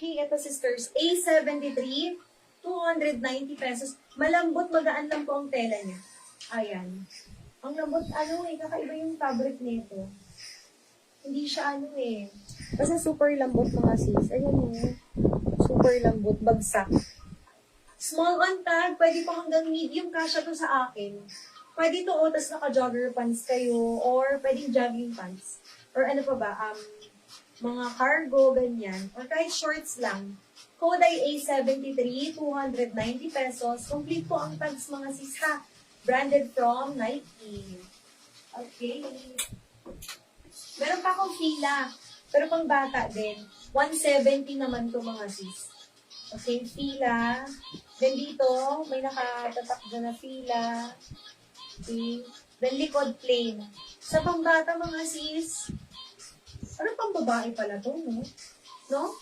Okay, ito sisters. A73, 290 pesos. Malambot, magaan lang po ang tela niya. Ayan. Ang lambot, kakaiba yung fabric nito. Hindi siya Basta super lambot mga sis. Ayan super lambot, bagsak. Small on tag, pwede pa hanggang medium kasha to sa akin. Pwede to tas naka-jogger pants kayo, or pwedeng jogging pants. Or ano pa ba, mga cargo, ganyan. Or kahit shorts lang. Code ay A73, 290 pesos. Complete po ang tags mga sis ha. Branded from Nike. Okay. Meron pa akong fila. Pero pang bata din. 170 naman to mga sis. Okay, fila. Then dito, may nakatatak dyan na fila. Okay. Then likod plain. Sa pambata mga sis, ano pang babae pala to, no? No?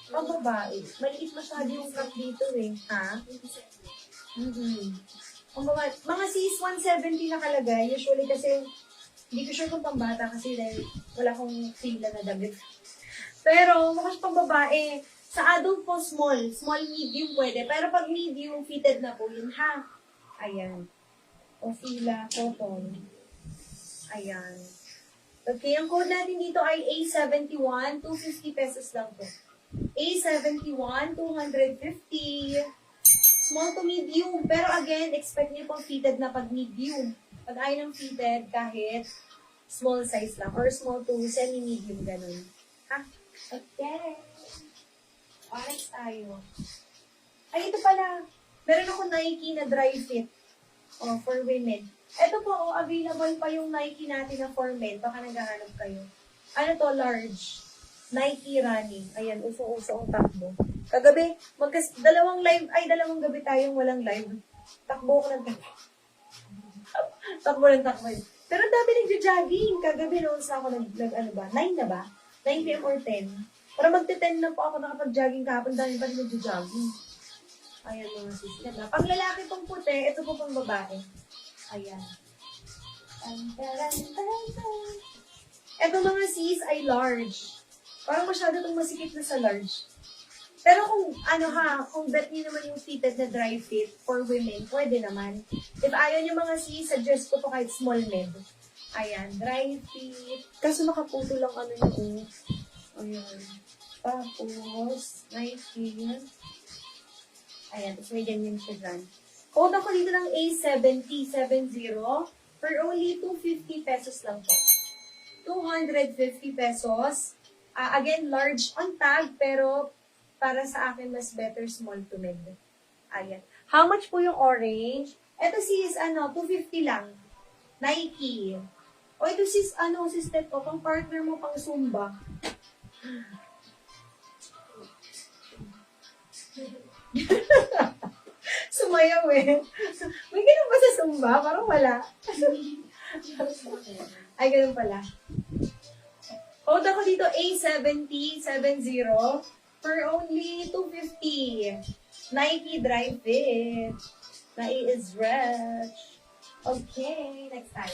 Pang babae. Maliit masyado yung cup dito Ha? Pang babae. Mga sis, 170 nakalagay. Usually kasi, hindi ko sure kung pang bata kasi dahil wala akong fila na damit. Pero, mukha siya pang babae. Sa adult po, small. Small, medium pwede. Pero pag medium, fitted na po yun, ha? Ayan. O fila, cotton. Ayan. Okay, ang code natin dito ay A71, 250 pesos lang po. A71, 250. Small to medium. Pero again, expect niyo pong fitted na pag medium. Pag ayaw ng fitted, kahit small size lang. Or small to semi-medium, ganun. Ha? Okay. Next tayo. Ay, ito pala. Meron ako Nike na dry fit. For women. Ito po, available pa yung Nike natin na for men. Baka naghahanap kayo. Ano to, large. Nike running. Ayan, uso-uso ang takbo. Kagabi, dalawang gabi tayong walang live. Takbo ko ng takbo. Takbo ng takbo. Pero dami nagja-jogging. Kagabi noon sa ako 9 na ba? 9 p.m. or 10. Para magte-10 na po ako nakapag-jogging kahapon. Dami pa rin nagja-jogging. Ayan mga sis. Pang lalaki pong puti, ito po pang babae. Ayan. Ito mga sis ay large. Parang masyado itong masikip na sa large. Pero kung bet niyo naman yung fitted na dry fit for women, pwede naman. If ayaw niyo mga sis, suggest ko po kahit small med. Ayan, dry fit. Kaso nakaputo lang yun. Ayan. Tapos, Nike. Ayan, tapos may ganyan siya dyan. Code ako dito ng A7070 for only 250 pesos lang po. 250 pesos. Again, large on tag, pero para sa akin, mas better small to mid. Ayan. How much po yung orange? Ito sis, 250 lang. Nike. O ito sis, sis Tet, pang partner mo pang Zumba. Sumayaw May ganun ba sa Zumba? Parang wala. Ay, ganun pala. Code ako dito A7070 for only 250. Nike Dry Fit. Nike is stretch. Okay, next time.